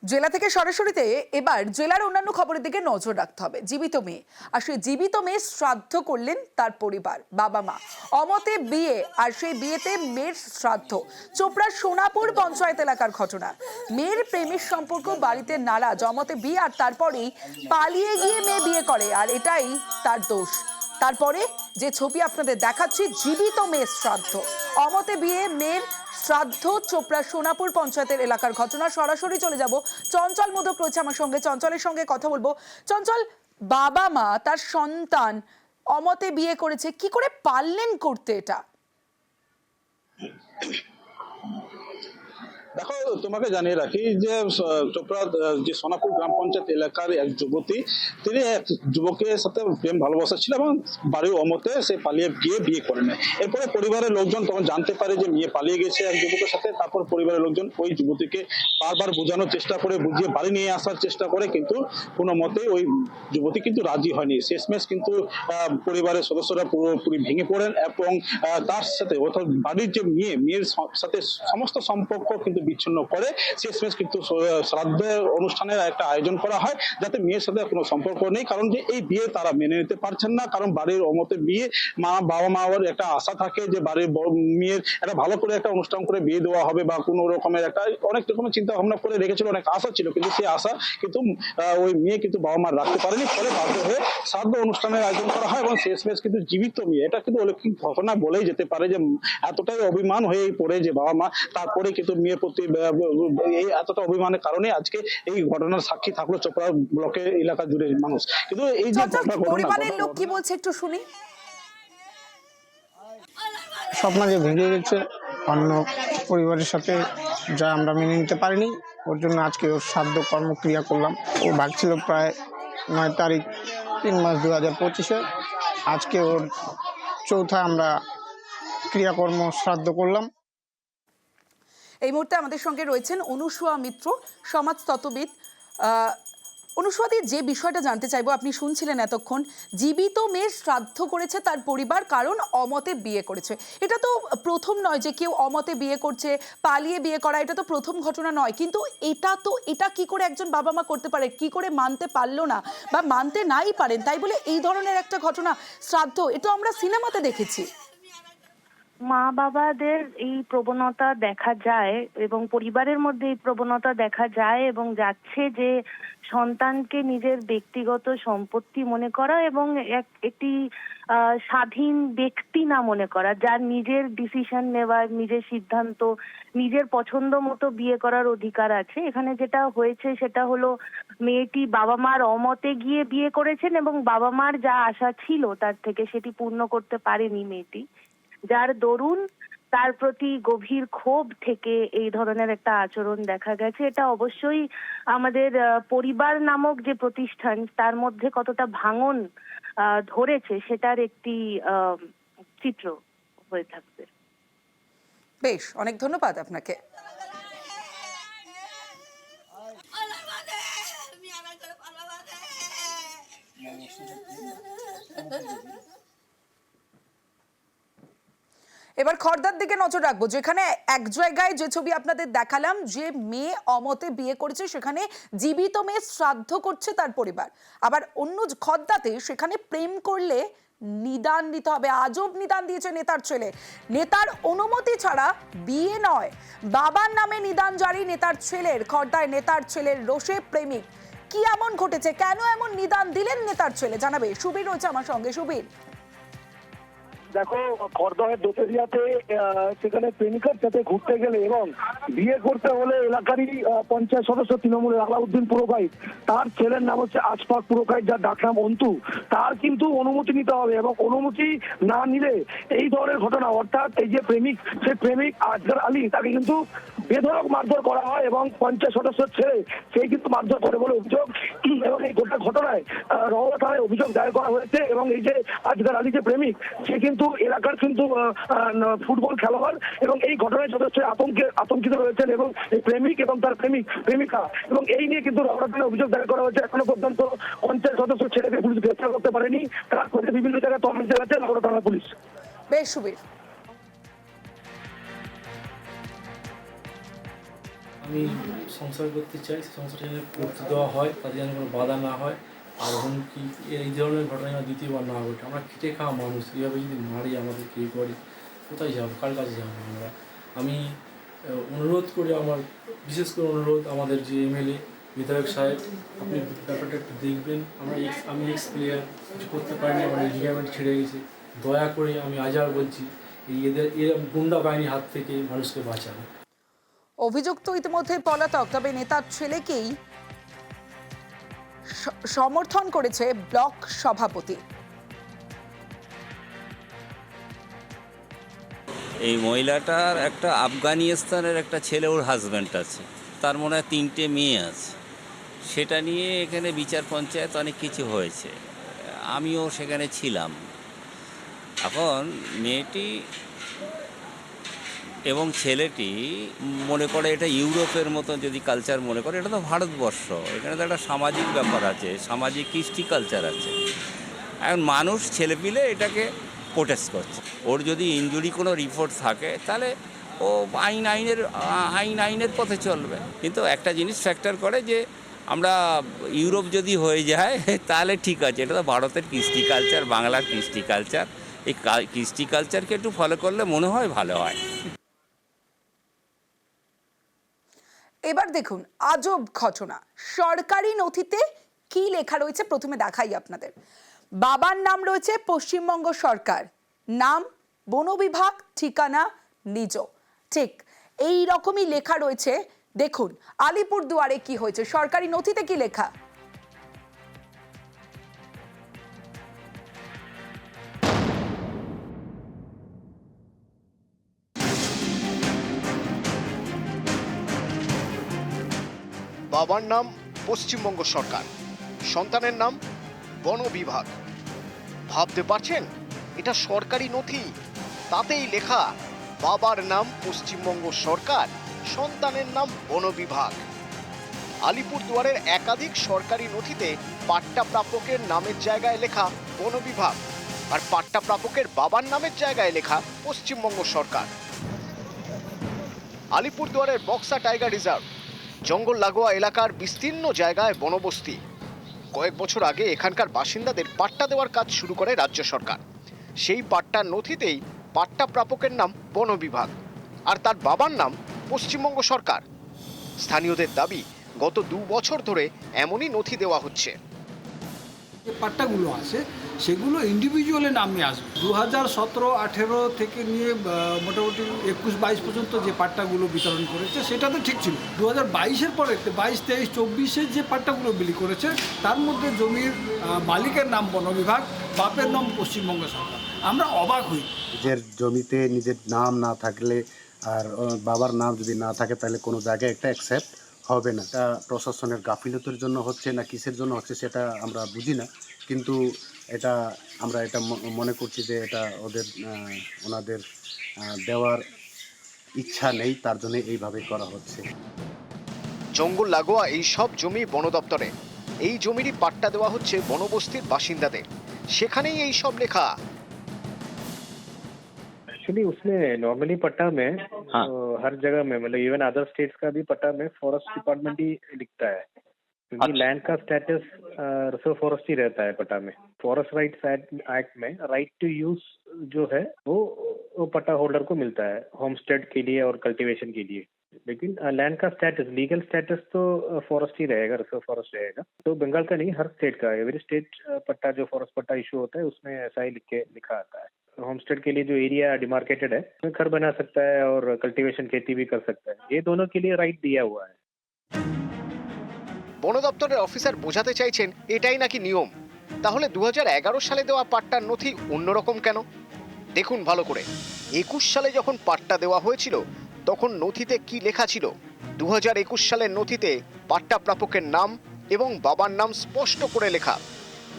জেলা থেকে সরাসরিতে এবার জেলার অন্যান্য খবরের দিকে নজর রাখতে হবে। জীবিত মেয়ে, আর সেই জীবিত মেয়ে শ্রাদ্ধ করলেন তার পরিবার, বাবা মা। অমতে বিয়ে, আর সেই বিয়েতে মেয়ের শ্রাদ্ধ। চোপড়ার সোনাপুর পঞ্চায়েত এলাকার ঘটনা। মেয়ের প্রেমের সম্পর্ক বাড়িতে নারাজ, অমতে বিয়ে আর তারপরেই পালিয়ে গিয়ে মেয়ে বিয়ে করে, আর এটাই তার দোষ। তারপরে যে ছবি আপনাদের দেখাচ্ছি, জীবিত মেয়ের শ্রাদ্ধ। অমতে বিয়ে, মেয়ের শ্রাদ্ধ, চোপড়া সোনাপুর পঞ্চায়েতের এলাকার ঘটনা। সরাসরি চলে যাব, চঞ্চল মোদক রয়েছে আমার সঙ্গে, চঞ্চলের সঙ্গে কথা বলবো। চঞ্চল, বাবা মা তার সন্তান অমতে বিয়ে করেছে, কি করে পারলেন করতে এটা? দেখো, তোমাকে জানিয়ে রাখি যে চোপড়া যে সোনাপুর গ্রাম পঞ্চায়েত এলাকার এক যুবতী, তিনি এক যুবকের সাথে প্রেম ভালোবাসা ছিল এবং বাড়ির অমতে সে পালিয়ে গিয়ে বিয়ে করে নেয়। এরপরে পরিবারের লোকজন তখন জানতে পারে যে মেয়ে পালিয়ে গেছে এক যুবকের সাথে। তারপর পরিবারের লোকজন ওই যুবতীকে বারবার বোঝানোর চেষ্টা করে, বুঝিয়ে বাড়ি নিয়ে আসার চেষ্টা করে, কিন্তু কোনো মতে ওই যুবতী কিন্তু রাজি হয়নি। শেষমেশ কিন্তু পরিবারের সদস্যরা পুরোপুরি ভেঙে পড়েন এবং তার সাথে অর্থাৎ বাড়ির যে মেয়ের সাথে সমস্ত সম্পর্ক কিন্তু বিচ্ছিন্ন করে। শেষমেশ কিন্তু শ্রাদ্ধের অনুষ্ঠানের একটা আয়োজন করা হয়, যাতে মেয়ের সাথে কোনো সম্পর্ক নেই, কারণ যে এই বিয়ে তারা মেনে নিতে পারছেন না। কারণ বাড়ির অমতে বিয়ে, বাবা মার একটা আশা থাকে যে বাড়ির মেয়ের একটা ভালো করে একটা অনুষ্ঠান করে বিয়ে দেওয়া হবে, বা কোনো রকমের একটা অনেক রকমের চিন্তা ভাবনা করে রেখেছিল, অনেক আশা ছিল, কিন্তু সেই আশা কিন্তু ওই মেয়ে কিন্তু বাবা মা রাখতে পারেনি। ফলে বাধ্য হয়ে শ্রাদ্ধ অনুষ্ঠানের আয়োজন করা হয় এবং শেষমেশ কিন্তু জীবিত মেয়ে, এটা কিন্তু অলৌকিক ঘটনা বলেই যেতে পারে, যে এতটাই অভিমান হয়ে পড়ে যে বাবা মা, তারপরে কিন্তু মেয়ের প্রতি এই এতটা অভিমানের কারণে আজকে এই ঘটনার সাক্ষী থাকলো চোপড়া ব্লকের এলাকা জুড়ে মানুষ। কিন্তু এই যে পরিবারের লোক কি বলছে একটু শুনি। স্বপ্ন যে ভেঙে গেছে অন্য পরিবারের সাথে, যা আমরা মেনে নিতে পারিনি, ওর জন্য আজকে ওর শ্রাদ্ধ কর্মক্রিয়া করলাম। ও ভাগছিল প্রায় 9 তারিখ 3 মাস 2025-এ। আজকে ওর চৌথা আমরা ক্রিয়াকর্ম শ্রাদ্ধ করলাম। এই মুহূর্তে আমাদের সঙ্গে রয়েছেন অনুসুয়া মিত্র, সমাজতত্ত্ববিদ। অনুসুয়াদি, যে বিষয়টা জানতে চাইবো, আপনি শুনছিলেন এতক্ষণ, জীবিত মেয়ের শ্রাদ্ধ করেছে তার পরিবার, কারণ অমতে বিয়ে করেছে। এটা তো প্রথম নয় যে কেউ অমতে বিয়ে করছে, পালিয়ে বিয়ে করা, এটা তো প্রথম ঘটনা নয়। কিন্তু এটা কি করে একজন বাবা মা করতে পারে? কি করে মানতে পারলো না, বা মানতে নাই পারেন, তাই বলে এই ধরনের একটা ঘটনা, শ্রাদ্ধ, এটা আমরা সিনেমাতে দেখেছি। মা বাবাদের এই প্রবণতা দেখা যায় এবং পরিবারের মধ্যে এই প্রবণতা দেখা যায় এবং যাচ্ছে, যে সন্তানকে নিজের ব্যক্তিগত সম্পত্তি মনে করা এবং একটি স্বাধীন ব্যক্তি না মনে করা, যার নিজের ডিসিশন নেওয়ার, নিজের সিদ্ধান্ত, নিজের পছন্দ মতো বিয়ে করার অধিকার আছে। এখানে যেটা হয়েছে সেটা হলো, মেয়েটি বাবা মার অমতে গিয়ে বিয়ে করেছেন এবং বাবা মার যা আশা ছিল তার থেকে সেটি পূর্ণ করতে পারেনি মেয়েটি, যার দরুন তার প্রতি গভীর ক্ষোভ থেকে এই ধরনের একটা আচরণ দেখা গেছে। এটা অবশ্যই আমাদের পরিবার নামক যে প্রতিষ্ঠান, তার মধ্যে কতটা ভাঙন ধরেছে সেটার একটি চিত্র হয়ে থাকবে। বেশ, অনেক ধন্যবাদ আপনাকে। এবার খড়দার দিকে নজর রাখবো, যেখানে এক জায়গায় যে ছবি আপনাদের দেখালাম, যে মেয়ে অমতে বিয়ে করেছে, সেখানে জীবিত মেয়ে শ্রাদ্ধ করছে তার পরিবার। আবার অন্য খড়দাতে সেখানে প্রেম করলে নিদান দিতে হবে। আজব নিদান দিয়েছে নেতার ছেলে। নেতার অনুমতি ছাড়া বিয়ে নয়, বাবার নামে নিদান জারি নেতার ছেলের। খড়দায় নেতার ছেলের রোষে প্রেমিক। কি এমন ঘটেছে, কেন এমন নিদান দিলেন নেতার ছেলে, জানাবে সুবীর রয়েছে আমার সঙ্গে। সুবীর, দেখো, খড়দহের দোতেরিয়াতে সেখানে প্রেমিকার সাথে ঘুরতে গেলে এবং বিয়ে করতে হলে এলাকারই পঞ্চায়েত সদস্য তৃণমূলের আলাউদ্দিন পুরকাইত, তার ছেলের নাম হচ্ছে আশফাক পুরকাইত, যার ডাকনাম অন্তু, তার কিন্তু অনুমতি নিতে হবে এবং অনুমতি না নিলে এই ধরনের ঘটনা, অর্থাৎ এই যে প্রেমিক, সেই প্রেমিক আজগার আলী, তাকে কিন্তু বেধড়ক মারধর করা হয় এবং পঞ্চায়েত সদস্যের ছেলে সেই কিন্তু মারধর করে বলে অভিযোগ। এবং এই গোটা ঘটনায় রওনা থানায় অভিযোগ দায়ের করা হয়েছে এবং এই যে আজগার আলী যে প্রেমিক, সে কিন্তু এলাকার কিন্তু ফুটবল খেলোয়াড় এবং এই ঘটনায় সদস্য আতঙ্কিত রয়েছেন এবং এই প্রেমিক এবং তার প্রেমিকা, এবং এই নিয়ে কিন্তু রওনা থানায় অভিযোগ দায়ের করা হয়েছে। এখনো পর্যন্ত পঞ্চায়েত সদস্য ছেলেকে পুলিশ গ্রেফতার করতে পারেনি, তার মধ্যে বিভিন্ন জায়গায় তদন্ত চালাচ্ছে রওনা থানা পুলিশ। বেশ সুবীর। আমি সংসার করতে চাই, সংসারটা যেন করতে দেওয়া হয়, তাতে যেন কোনো বাধা না হয়, আর হুমকি এই ধরনের ঘটনা যেন দ্বিতীয়বার না ঘটে। আমরা খেটে খাওয়া মানুষ, এইভাবে যদি মারি আমাদের কী করে, কোথায় যাবো, কার কাছে যাবো আমরা? আমি অনুরোধ করে, আমার বিশেষ করে অনুরোধ আমাদের যে এমএলএ বিধায়ক সাহেব, আপনি ব্যাপারটা একটু দেখবেন। আমি এক্স প্লেয়ার, কিছু করতে পারিনি, আমার লিগামেন্ট ছেড়ে গেছে। দয়া করে আমি আজও বলছি, এরকম গুন্ডা বাহিনীর হাত থেকে মানুষকে বাঁচানো। অভিযুক্ত ইতিমধ্যে পলাতক, তবে নেতার ছেলেকেই সমর্থন করেছে ব্লক সভাপতি। এই মহিলাটার একটা আফগানিস্তানের একটা ছেলে, ওর হাজব্যান্ড আছে, তার মনে হয় 3টে মেয়ে আছে। সেটা নিয়ে এখানে বিচার পঞ্চায়েত অনেক কিছু হয়েছে, আমিও সেখানে ছিলাম। এখন মেয়েটি এবং ছেলেটি মনে করে এটা ইউরোপের মতো যদি কালচার মনে করে, এটা তো ভারতবর্ষ, এখানে তো একটা সামাজিক ব্যাপার আছে, সামাজিক কৃষ্টি কালচার আছে। এখন মানুষ ছেলেপিলে এটাকে প্রোটেস্ট করছে। ওর যদি ইনজুরি কোনো রিপোর্ট থাকে তাহলে ও আইনের পথে চলবে। কিন্তু একটা জিনিস ফ্যাক্টর করে যে আমরা ইউরোপ যদি হয়ে যায় তাহলে ঠিক আছে, এটা তো ভারতের কৃষ্টি কালচার, বাংলার কৃষ্টি কালচার। এই কৃষ্টি কালচারকে একটু ফলো করলে মনে হয় ভালো হয়। এবার দেখুন আজব ঘটনা। সরকারি নথিতে কি লেখা রয়েছে প্রথমে দেখাই আপনাদের। বাবার নাম রয়েছে পশ্চিমবঙ্গ সরকার, নাম বন বিভাগ, ঠিকানা নিজ। ঠিক এই রকমই লেখা রয়েছে। দেখুন আলিপুরদুয়ারে কি হয়েছে, সরকারি নথিতে কি লেখা। বাবার নাম পশ্চিমবঙ্গ সরকার, সন্তানের নাম বন বিভাগ। ভাবতে পারছেন, এটা সরকারি নথি, তাতেই লেখা বাবার নাম পশ্চিমবঙ্গ সরকার, সন্তানের নাম বন বিভাগ। আলিপুরদুয়ারের একাধিক সরকারি নথিতে পাট্টা প্রাপকের নামের জায়গায় লেখা বন বিভাগ, আর পাট্টা প্রাপকের বাবার নামের জায়গায় লেখা পশ্চিমবঙ্গ সরকার। আলিপুরদুয়ারের বক্সা টাইগার রিজার্ভ, জঙ্গল লাগোয়া এলাকার বিস্তীর্ণ জায়গায় বনবস্তি। কয়েক বছর আগে এখানকার বাসিন্দাদের পাট্টা দেওয়ার কাজ শুরু করে রাজ্য সরকার। সেই পাট্টার নথিতেই পাট্টা প্রাপকের নাম বন বিভাগ, আর তার বাবার নাম পশ্চিমবঙ্গ সরকার। স্থানীয়দের দাবি, গত 2 বছর ধরে এমনই নথি দেওয়া হচ্ছে। যে পাট্টাগুলো আছে সেগুলো ইন্ডিভিজুয়ালের নামে আসবে। 2017-18 থেকে নিয়ে মোটামুটি 21-22 পর্যন্ত যে পাট্টাগুলো বিতরণ করেছে সেটা তো ঠিক ছিল। 2022-এর পরে 22-23-24-এ যে পাট্টাগুলো বিলি করেছে তার মধ্যে জমির মালিকের নাম বন বিভাগ, বাপের নাম পশ্চিমবঙ্গ সরকার। আমরা অবাক হই। নিজের জমিতে নিজের নাম না থাকলে আর বাবার নাম যদি না থাকে তাহলে কোনো জায়গায় একটা অ্যাকসেপ্ট হবে না। এটা প্রশাসনের গাফিলতির জন্য হচ্ছে না কিসের জন্য হচ্ছে সেটা আমরা বুঝি না, কিন্তু আমরা এটা মনে করছি যে এটা ওনাদের দেওয়ার ইচ্ছা নেই, তার জন্য এইভাবে করা হচ্ছে। জঙ্গল লাগোয়া এই সব জমি বন দপ্তরে, এই জমিরই পাট্টা দেওয়া হচ্ছে বনবস্তির বাসিন্দাদের, সেখানেই এই সব লেখা। एक्चुअली उसमें नॉर्मली पट्टा में हर जगह में, मतलब इवन अदर स्टेट्स का भी पट्टा में फॉरेस्ट डिपार्टमेंट ही लिखता है, क्योंकि लैंड का स्टेटस रिजर्व फॉरेस्ट ही रहता है पट्टा में। फॉरेस्ट राइट्स एक्ट में राइट टू यूज जो है वो पट्टा होल्डर को मिलता है होमस्टेड के लिए और कल्टीवेशन के लिए। लेकिन लैंड का स्टेटस, लीगल स्टेटस तो फॉरेस्ट ही रहेगा, रिजर्व फॉरेस्ट रहेगा। तो बंगाल का नहीं, हर स्टेट का, एवरी स्टेट पट्टा जो फॉरेस्ट पट्टा इशू होता है उसमें ऐसा ही लिखा आता है। होमस्टेड के लिए जो एरिया डिमार्केटेड है उसमें घर बना सकता है और कल्टीवेशन खेती भी कर सकता है, ये दोनों के लिए राइट दिया हुआ है। বন দপ্তরের অফিসার বোঝাতে চাইছেন এটাই নাকি নিয়ম। তাহলে 2011 সালে দেওয়া পাট্টার নথি অন্যরকম কেন? দেখুন ভালো করে। 21 সালে যখন পাট্টা দেওয়া হয়েছিল তখন নথিতে কি লেখা ছিল? 2021 সালের নথিতে পাট্টা প্রাপকের নাম এবং বাবার নাম স্পষ্ট করে লেখা।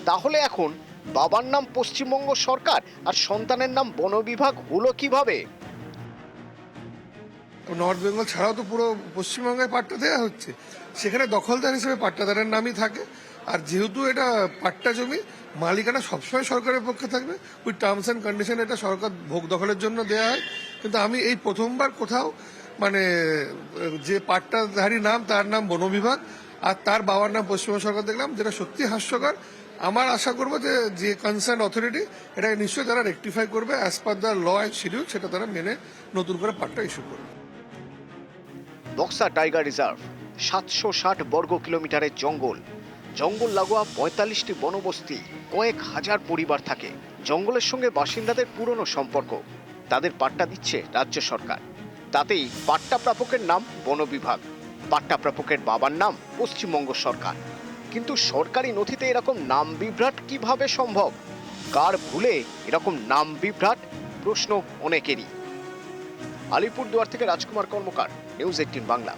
তাহলে এখন বাবার নাম পশ্চিমবঙ্গ সরকার আর সন্তানের নাম বন বিভাগ হলো কিভাবে? নর্থ বেঙ্গল ছাড়াও তো পুরো পশ্চিমবঙ্গে পাট্টা দেওয়া হচ্ছে, সেখানে দখলদার হিসেবে পাট্টাদারের নামই থাকে। আর যেহেতু এটা পাট্টা জমি, মালিকানা সবসময় সরকারের পক্ষে থাকবে, উইথ টার্মস অ্যান্ড কন্ডিশন। এটা সরকার ভোগ দখলের জন্য দেওয়া হয়, কিন্তু আমি এই প্রথমবার কোথাও মানে যে পাট্টাধারী নাম তার নাম বন বিভাগ আর তার বাবার নাম পশ্চিমবঙ্গ সরকার দেখলাম, যেটা সত্যি হাস্যকর। আমার আশা করবো যে কনসার্ন অথরিটি এটা নিশ্চয়ই তারা রেকটিফাই করবে, as per the law and schedule সেটা তারা মেনে নতুন করে পাট্টা ইস্যু করবে। বক্সা টাইগার রিজার্ভ 760 বর্গ কিলোমিটারের জঙ্গল লাগোয়া 45টি বনবস্তি, কয়েক হাজার পরিবার থাকে। জঙ্গলের সঙ্গে বাসিন্দাদের পুরনো সম্পর্ক, তাদের পাট্টা দিচ্ছে রাজ্য সরকার। তাতেই পাট্টা প্রাপকের নাম বন বিভাগ, পাট্টা প্রাপকের বাবার নাম পশ্চিমবঙ্গ সরকার। কিন্তু সরকারি নথিতে এরকম নাম বিভ্রাট কিভাবে সম্ভব? কার ভুলে এরকম নাম বিভ্রাট? প্রশ্ন অনেকেরই। আলিপুরদুয়ার থেকে রাজকুমার কর্মকার, নিউজ 18 বাংলা।